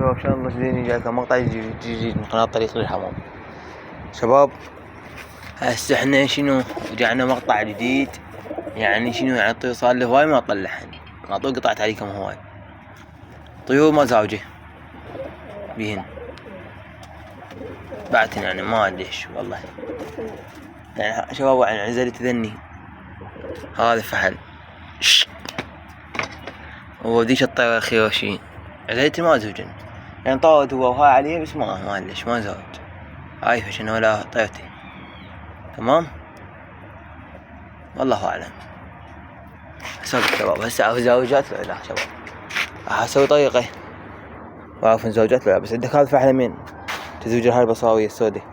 شباب، شلون الله جديد جاكم مقطع جديد من قناة طريق للحمام. شباب هسه احنا شنو رجعنا مقطع جديد، يعني شنو يعني الطيور صار له هواي ما طلعهن، ما طول قطعت عليكم هواي طيور ما زاوجة بيهن بعتن، يعني ما ادري ليش والله. يعني شباب يعني عزلت ذني هذا فحل وديش الطير خيوشين عزلت ما زوجن، يعني طاود هو وهاي عليه بس ما ليش ما زوج. هاي فشن ولا طيرتي تمام، والله اعلم. اسوي شباب هسه اعرف زوجات ولا لا شباب، اسوي طريقه واعرف زوجات ولا، بس عندك هذا فحل مين تزوج هاي البصاوية السوداء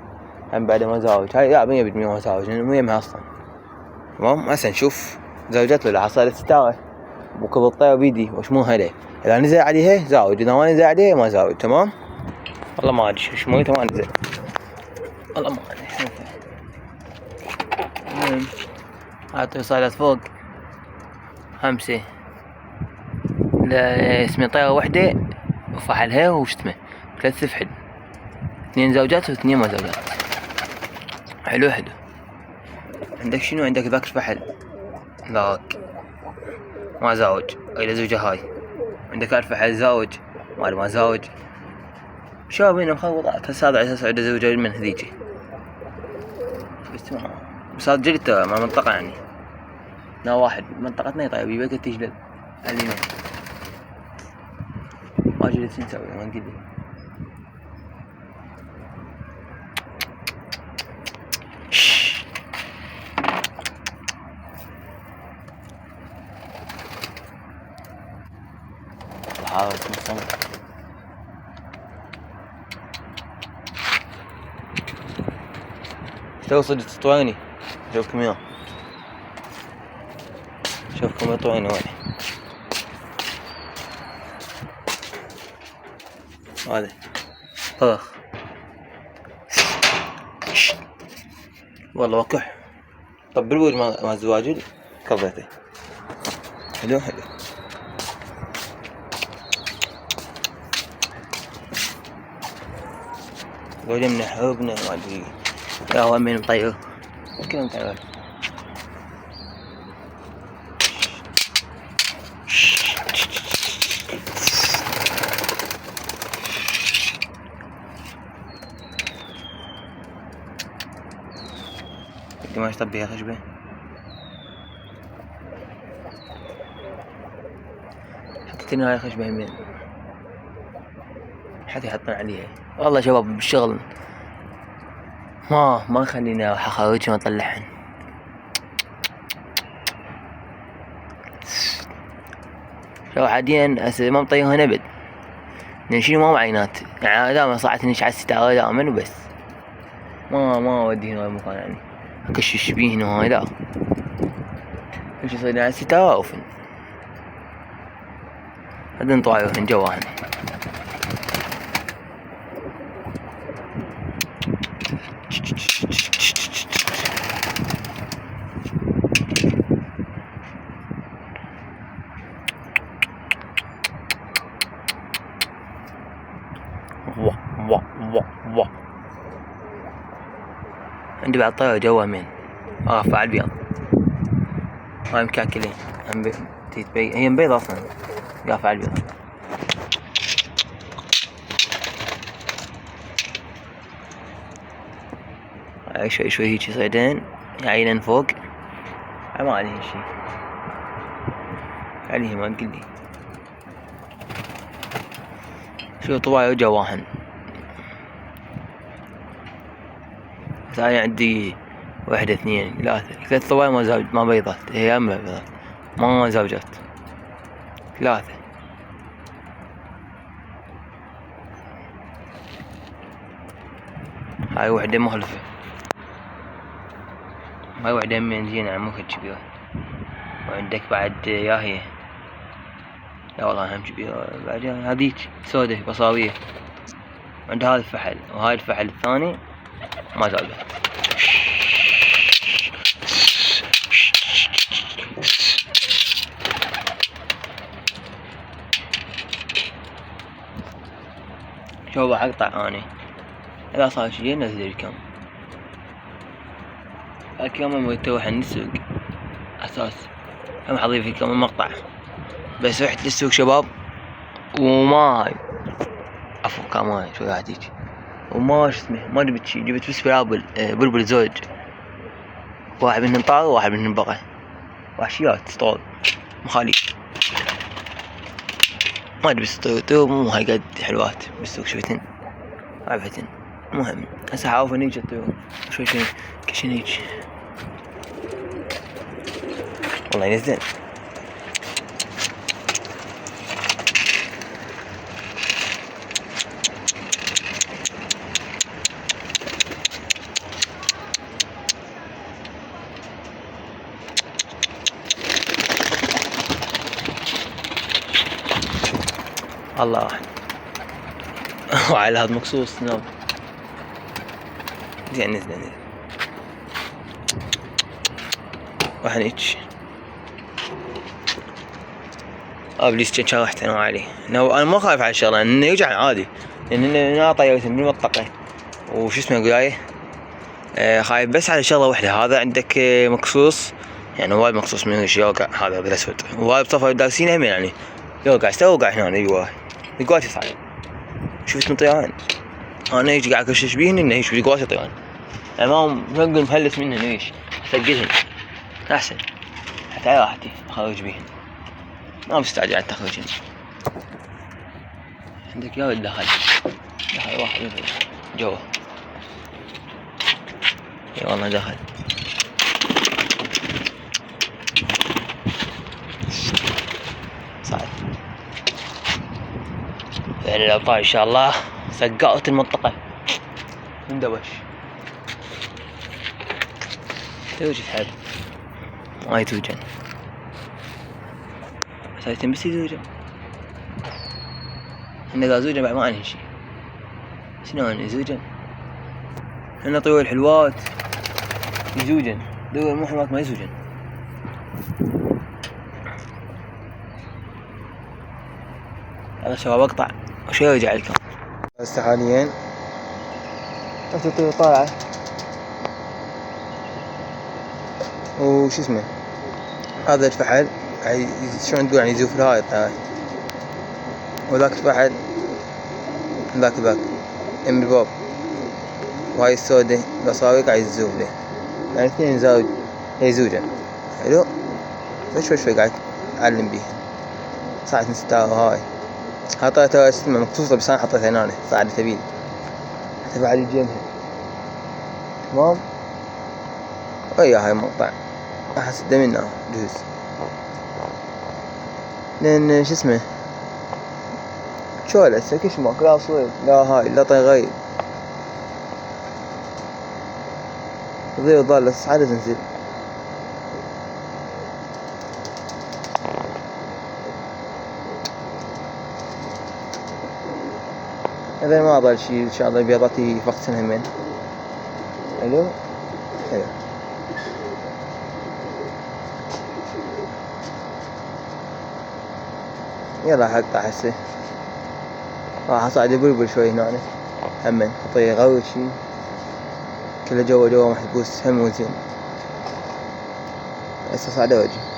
هم بعد ما زاوج، هاي لا 100% ما زاوج لانه 100 اصلا. تمام هسه نشوف زوجات ولا. حصلت ستاره وكذا الطير بيدي وش مو هلا، اذا نزل عليها زاوج، اذا ما نزل عليها ما زاوج. تمام والله ما ادري شو مويته ما نزل، والله ما ادري شو المهم. هاي الطير صارت فوق 5 لا اسمه طيرة وحدة وفحلها وشتمه 3 فحل، 2 زوجات و2 ما زوجات. حلو. عندك شنو؟ عندك ذاك الفحل ذاك ما زاوج إلى زوجة هاي، عندك الفحل زاوج ما زاوج. شو بينهم مخبطات. هسه هذا على اساس عنده زوجة من هذيجي، بس هذا جلد مع منطقة يعني لا واحد منطقتنا طيب يبقى تجلد اليمين ما جلد شو نسوي ما نقدر. حاول تنصمت توصل تطويني. شوفكم يا شوفكم يطويني وين هذا اخ والله وكح. طب بالوجه ما زواجل كضيته. حلو قولي من حبنا ما ادري يا هو من مطير كلهم مطير. بدي ما اشطب بيها خشبة، حطيتني هاي الخشبة يمين حتى يحطون عليها. والله شباب بالشغل ما خلينا اخرجهم واطلعهن. شو عاديا هسه ما مطيرهن ابد لان شنو ما معينات، يعني دائما صعدتني على الستارة دائما وبس ما اوديهن هاي المكان، يعني اكشش بيهن وهاي لا كل شي يصير على الستارة اوفن. هذا نطايرهن جواهن. وا عندي بعد طيرة جوا مين واقفة على البيض هاي مكاكلين هي مبيض اصلا واقفة على البيض. هاي شوي هيك يصيدين عينن فوق ما عليهن شي عليهم ما تقلي شو طواير جواهن. ثاني عندي 1 2 3 طواير ما بيضات، هي ما بيضات ما زوجات 3. هاي وحدة مخلفة، هاي وحدة من زينة يعني مو كبيرة. وعندك بعد ياهي لا والله هم كبيرة بعد هذيك سودة بصاوية. عند هذا الفحل وهاي الفحل الثاني ما زوجات. شوف أقطع أني إذا صار شي نزل الكم الكم متوح السوق أساس. هم حضيف لكم مقطع بس رحت للسوق شباب وما عفوا كمان شو قاعد يجي وما شو اسمه ما جبت شي، جبت بس بلبل زوج، واحد منهم طار وواحد منهم بقى وحشيات سطول مخالي ما جبت مو هاي قد حلوات بالسوق شفتن عرفتن. المهم هسه حاوف نيجي الطيور شوي كشنيج والله ينزل. الله وعلى هذا مقصوص نوم زين نزل وحنيج ابليس كان شرحت انا عليه انا ما خايف على الشغله انه يوجع عادي لان انا طيرت من المنطقه وش اسمه قايه خايف بس على شغله واحده. هذا عندك مقصوص يعني وايد مقصوص من يوقع هذا بالاسود وايد طفى دارسين هم يعني يوقع استوقع هنا ايوه يقاتل صعب. شفت من طيران انا يجي قاعد اكشش بيهن انه يش يقاتل طيران يعني ما نقول مهلس منه ليش اسجلهن احسن حتى راحتي اخرج بيهن ما مستعجل على تخرجهن. عندك يا ولد دخل واحد جوا اي والله دخل صعب يعني الابطال ان شاء الله سقطت المنطقه اندوش توجد حد ما يتوجن سايتين بس يزوجن إنه إذا زوجن بعد ما عنهن شي شنون يزوجن هنا طيور حلوات يزوجن دول مو حلوات ما يزوجن. هذا شباب أقطع وشي يرجع لكم هسه حاليا الطيور طالعة وش اسمه هذا الفحل شلون تقول يعني يزوف الهايط هاي وذاك الفحل ذاك ام الباب وهاي السودة بصاوي قاعد يزوف له يعني اثنين زوج يزوجن حلو بس شوي قاعد اعلم بيه ساعة نستاهل هاي حطيتها اسمه مقصوصة بس انا حطيتها هنا صاعدة ثبيل حتى بعد يجينها تمام. ويا هاي مقطع احس منها جوز لان شو اسمه شوله سكش ماك لا صويب لا هاي لا طيغير ضي وضال عادة تنزل اذا ما ضل شي ان شاء الله بيضتي فقسن همين حلو حلو. يلا حق احسه راح اصعد بلبل شوي هنا همين اعطيه غوي شي كله جوا محبوس هم وزين هسه صعد وجه